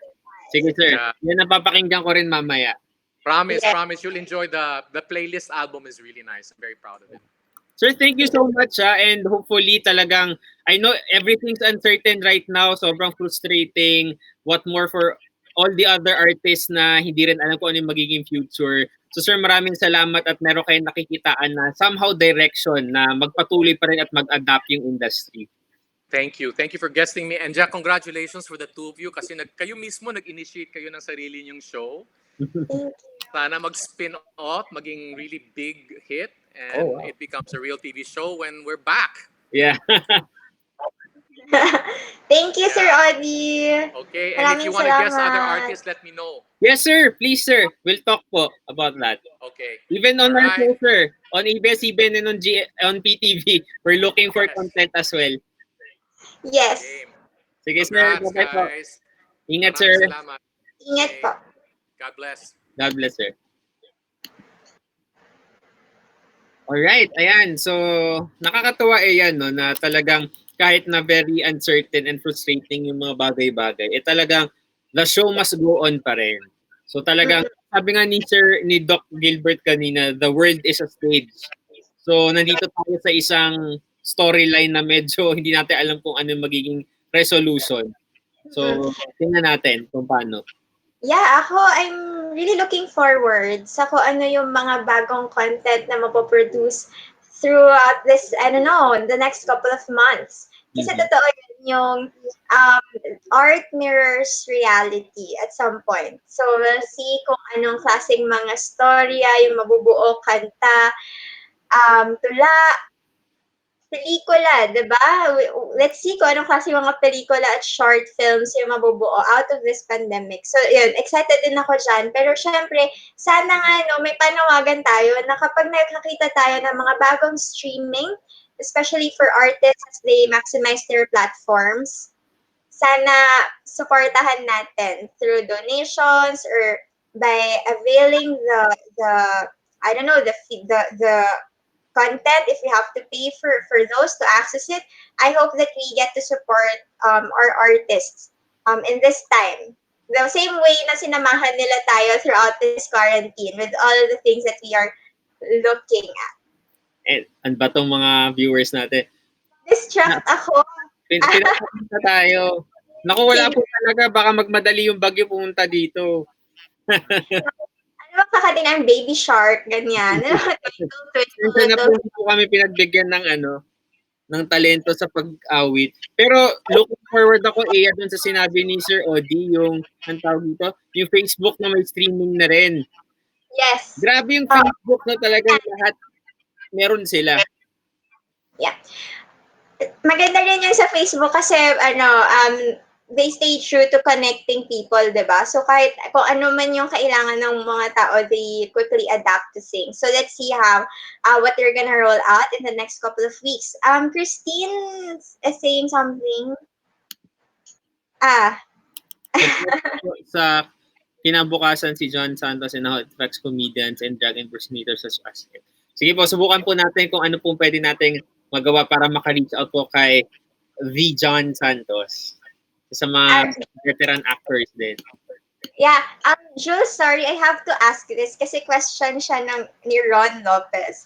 Sige, sir. Yeah. Yan, napapakinggan ko rin mamaya. Promise, Yeah. promise. You'll enjoy the Playlist album is really nice. I'm very proud of it. Sir, thank you so much, and hopefully talagang, I know everything's uncertain right now, sobrang frustrating, what more for all the other artists na hindi rin alam kung ano yung magiging future. So sir, maraming salamat at meron kayong nakikitaan na somehow direction na magpatuloy pa rin at mag-adapt yung industry. Thank you. Thank you for guesting me. And Jack, congratulations for the 2 of you kasi kayo mismo nag-initiate kayo ng sarili niyong show. Sana mag-spin off, maging really big hit, and it becomes a real TV show when we're back. Yeah. Thank you, Sir Odi. Okay, and if you want to guess other artists, let me know. Yes, sir. Please, sir. We'll talk po about that. Okay. Even on our Alright. show, sir. On ABSCBN and on PTV, we're looking for content as well. Yes. Game. Sige, sir. Congrats, Bye po. guys. Ingat, Maraming sir. salamat. Ingat po. God bless. God bless, sir. Alright, ayan. So, nakakatawa yan, no, na talagang kahit na very uncertain and frustrating yung mga bagay-bagay, talagang the show must go on pa rin. So talagang, sabi nga ni Doc Gilbert kanina, the world is a stage. So nandito tayo sa isang storyline na medyo hindi natin alam kung ano yung magiging resolution. So, tingnan natin kung paano. Yeah, I'm really looking forward sa kung ano yung mga bagong content na mapoproduce throughout this, I don't know, the next couple of months. Kasi totoo yun, yung art mirrors reality at some point. So, we'll see kung anong klaseng mga storya, yung mabubuo, kanta, tula, pelikula, diba? Let's see kung anong klase mga pelikula at short films yung mabubuo out of this pandemic. So, yun, excited din ako dyan. Pero syempre, sana nga, no, may panawagan tayo na kapag nakakita tayo ng mga bagong streaming, especially for artists as they maximize their platforms, sana supportahan natin through donations or by availing the I don't know, the content, if we have to pay for those to access it. I hope that we get to support our artists in this time. The same way na sinamahan nila tayo throughout this quarantine with all of the things that we are looking at. Ano ba tong mga viewers natin? Distract ako. Pinapunta tayo. Naku, wala po talaga. Baka magmadali yung bagyo pumunta dito. Ano ba kakating baby shark, ganyan. Minsan na po kami pinagbigyan ng talento sa pag-awit. Pero looking forward ako dun sa sinabi ni Sir Odi, yung ang tawag dito, yung Facebook na may streaming na rin. Yes. Grabe yung Facebook na talagang lahat meron sila. Yeah. Maganda rin yan sa Facebook kasi they stay true to connecting people, diba? So kahit kung ano man yung kailangan ng mga tao, they quickly adapt to things. So let's see how what they're gonna roll out in the next couple of weeks. Christine is saying something. Ah, Sa kinabukasan si John Santos and how it affects comedians and drag impersonators such as it. Sige po, subukan po natin kung ano po pwede nating magawa para maka-reach out po kay the John Santos sa mga veteran actors din. yeah. Jules, sorry, I have to ask this kasi question siya ni Ron Lopez.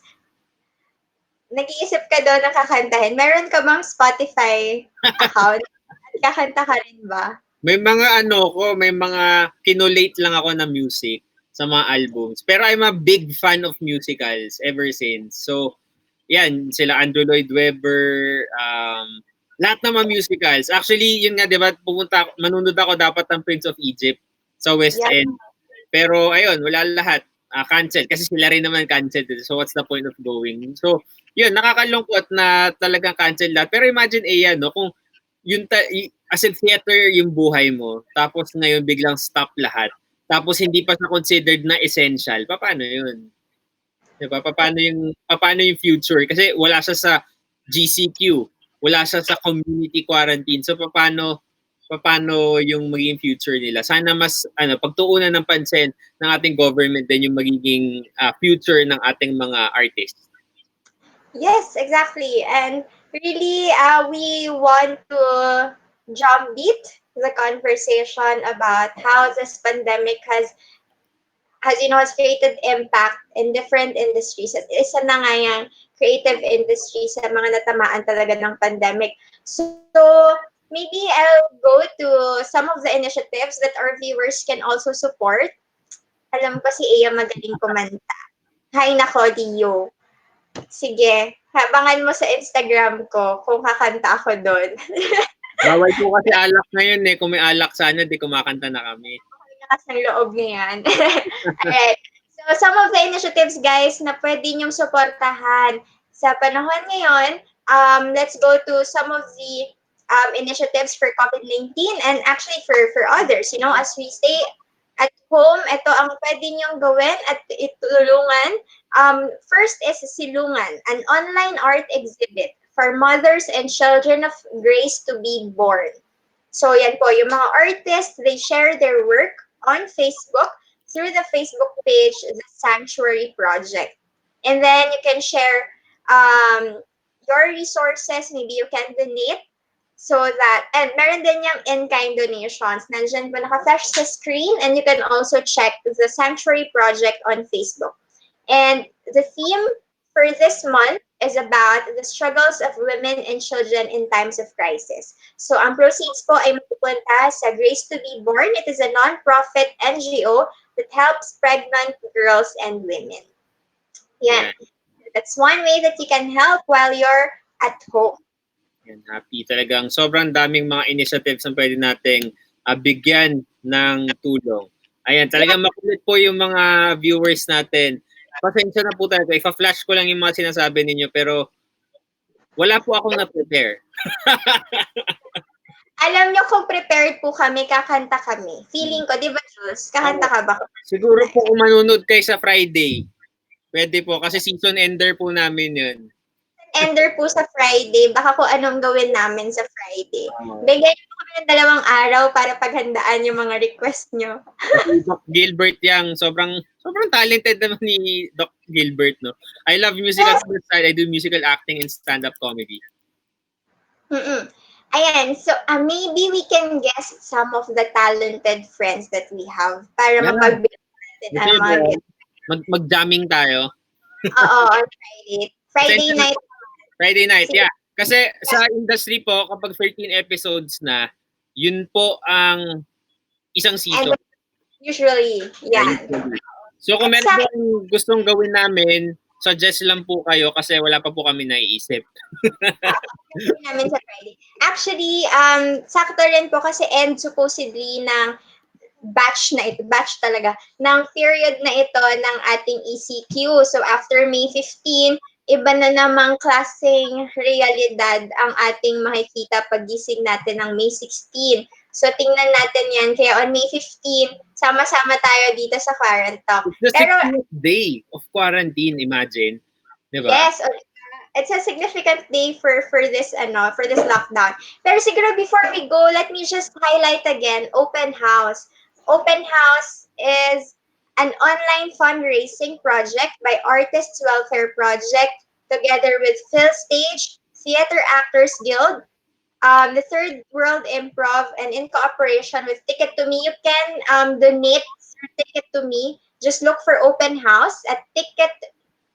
Nag-iisip ka daw ng kakantahin. Meron ka bang Spotify account? At kakanta ka rin ba? May mga may mga kinolate lang ako na music sa mga albums. Pero I'm a big fan of musicals ever since. So, yan, sila Andrew Lloyd Webber, lahat ng mga musicals. Actually, yun nga, di ba, manunod ako dapat ng Prince of Egypt sa West End. Pero, ayun, wala lahat. Cancel. Kasi sila rin naman cancel. So, what's the point of going? So, yun, nakakalungkot na talagang cancel lahat. Pero imagine, no, kung yun as in theater yung buhay mo, tapos ngayon biglang stop lahat, tapos hindi pa siya considered na essential, paano yun? Diba? Paano yung future? Kasi wala siya sa GCQ, wala siya sa community quarantine. So paano yung magiging future nila? Sana mas pagtuunan ng pansin ng ating government din yung magiging future ng ating mga artists. Yes, exactly. And really, we want to jump beat the conversation about how this pandemic has created impact in different industries. At isa na nga yung creative industry sa mga natamaan talaga ng pandemic. So maybe I'll go to some of the initiatives that our viewers can also support. Alam ko si Ea magaling kumanta. Hay nako, Dio. Sige, habangan mo sa Instagram ko kung kakanta ako doon. Bawal po kasi alak ngayon eh. Kung may alak sana, di kumakanta na kami. Lakas ng loob ngayon. Alright. So, some of the initiatives, guys, na pwede niyong suportahan sa panahon ngayon, let's go to some of the initiatives for COVID-19 and actually for others. You know, as we stay at home, ito ang pwede niyong gawin at itulungan. First is Silungan, an online art exhibit for mothers and children of grace to be born. So yan po, yung mga artists, they share their work on Facebook through the Facebook page, The Sanctuary Project. And then you can share your resources, maybe you can donate. So that, and meron din yung in-kind donations. Nandiyan po naka-flash sa screen, and you can also check the Sanctuary Project on Facebook. And the theme for this month is about the struggles of women and children in times of crisis. So ang proceeds po ay mapupunta sa Grace to be Born. It is a non-profit NGO that helps pregnant girls and women. Yeah. That's one way that you can help while you're at home. Yan, happy talagang. Sobrang daming mga initiatives na pwede nating bigyan ng tulong. Ayan, talagang makulit po yung mga viewers natin. Pasensya na po talaga. Ipa-flash ko lang yung mga sinasabi ninyo pero wala po akong na-prepare. Alam nyo kung prepared po kami, kakanta kami. Feeling ko, di ba Jules? Kakanta ka ba? Siguro po kung manunod kayo sa Friday. Pwede po kasi season ender po namin yun. Ender po sa Friday. Baka kung anong gawin namin sa Friday. Bigyan po kami ng 2 araw para paghandaan yung mga request nyo. Doc Gilbert Yang, sobrang talented naman ni Doc Gilbert, no? I love musical side. I do musical acting and stand-up comedy. Ayan, so maybe we can guess some of the talented friends that we have para mapagbigyan natin ang mga mag-jamming tayo. Oo, on Friday. Friday night, yeah. Kasi sa industry po, kapag 13 episodes na, yun po ang isang season. And usually, yeah. So kung meron gustong gawin namin, suggest lang po kayo kasi wala pa po kami naiisip. namin sa Friday. Actually, sakto rin po kasi end supposedly ng batch talaga, ng period na ito ng ating ECQ. So after May 15, iba na namang klaseng realidad ang ating makikita pagising natin ng May 16. So tingnan natin yan. Kaya on May 15, sama-sama tayo dito sa QuaranTALK. It's the Pero 60th day of quarantine, imagine. Diba? yes, it's a significant day for this lockdown. Pero siguro before we go, let me just highlight again open house. Open house is an online fundraising project by Artists Welfare Project together with Phil Stage, Theater Actors Guild, the Third World Improv, and in cooperation with Ticket to Me. You can donate through Ticket to Me. Just look for open house at Ticket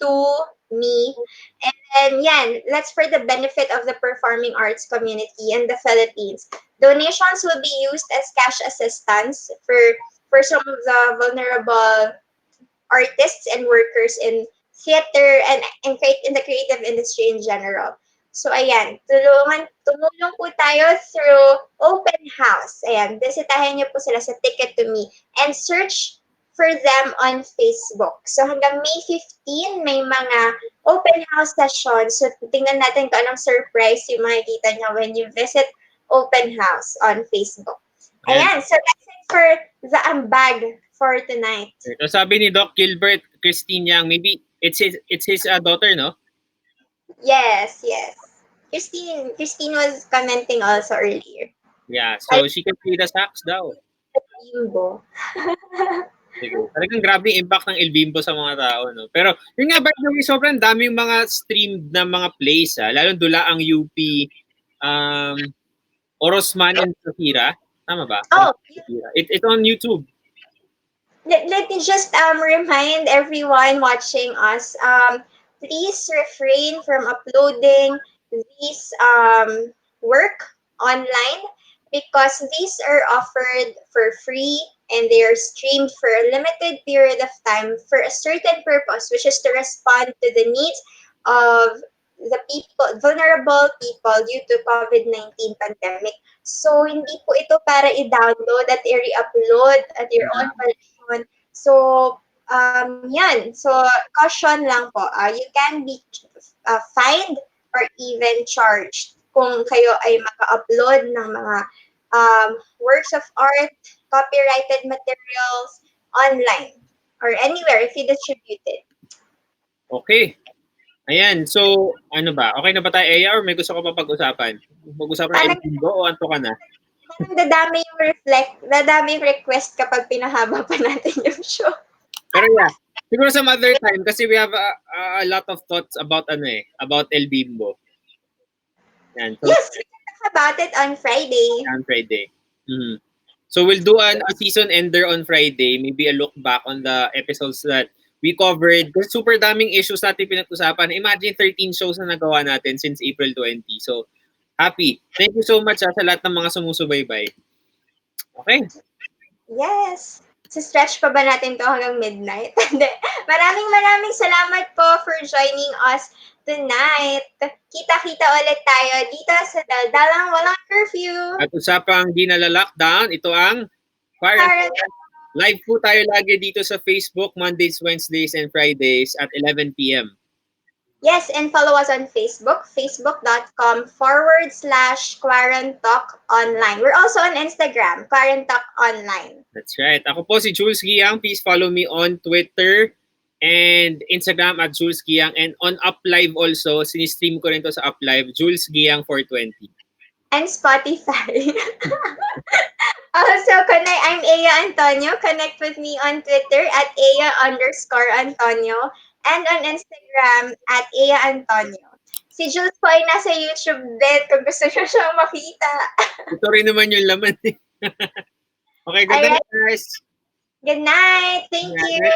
to Me. And then, yan, that's for the benefit of the performing arts community in the Philippines. Donations will be used as cash assistance for some of the vulnerable artists and workers in theater and in the creative industry in general. So ayan, tumulong po tayo through open house. Ayan, bisitahin niyo po sila sa Ticket to Me and search for them on Facebook. So hanggang May 15, may mga open house sessions. So tingnan natin kung anong surprise yung makikita niyo when you visit open house on Facebook. Ayan, so that's it for the Ambag for tonight. So sabi ni Doc Gilbert Christine Yang, maybe it's his daughter, no? Yes. Christine was commenting also earlier. Yeah, so she can play the sax daw. Bimbo. Talagang grabe yung impact ng El Bimbo sa mga tao, no? Pero yun nga, by the way, sobrang daming mga streamed na mga plays, lalo Dulaang UP, Orosman and Safira. Tama ba? Oh, It's on YouTube. let me just remind everyone watching us, please refrain from uploading these work online because these are offered for free and they are streamed for a limited period of time for a certain purpose, which is to respond to the needs of the people, vulnerable people due to COVID-19 pandemic. So, hindi po ito para i-download at i-re-upload at your own version. So, yan. So, caution lang po. You can be fined or even charged kung kayo ay maka-upload ng mga works of art, copyrighted materials online or anywhere if you distribute it. Okay. Ayan, so ano ba? Okay na ba tayo, Aya, or may gusto ko pa pag-usapan? Mag-usapan na El Bimbo o anto ka na? Dadami yung request kapag pinahaba pa natin yung show. Pero yeah, siguro some other time kasi we have a lot of thoughts about about El Bimbo. Yan, so, Yes, we can talk about it on Friday. On Friday. Mm-hmm. So we'll do a season ender on Friday, maybe a look back on the episodes that we covered. Kasi super daming issues natin pinag-usapan. Imagine 13 shows na nagawa natin since April 20. So, happy. Thank you so much sa lahat ng mga sumusubaybay. Okay. Yes. Stretch pa ba natin to hanggang midnight? Maraming salamat po for joining us tonight. Kita-kita ulit tayo dito sa Daldalang Walang Curfew. At usapang di nalalockdown, ito ang QuaranTALK. Live po tayo lagi dito sa Facebook, Mondays, Wednesdays, and Fridays at 11 p.m. Yes, and follow us on Facebook, facebook.com/QuaranTALK online. We're also on Instagram, QuaranTALK online. That's right. Ako po si Jules Guiang. Please follow me on Twitter and Instagram at Jules Guiang. And on UpLive also, sinistream ko rin to sa UpLive, Jules Guiang 420. And Spotify. Also, I'm Aya Antonio. Connect with me on Twitter at Aya_Antonio and on Instagram at Aya Antonio. Si Jules po ay nasa YouTube din kung gusto nyo siyang makita. Ito rin naman yung laman. Okay, good night, guys. Good night. Thank you.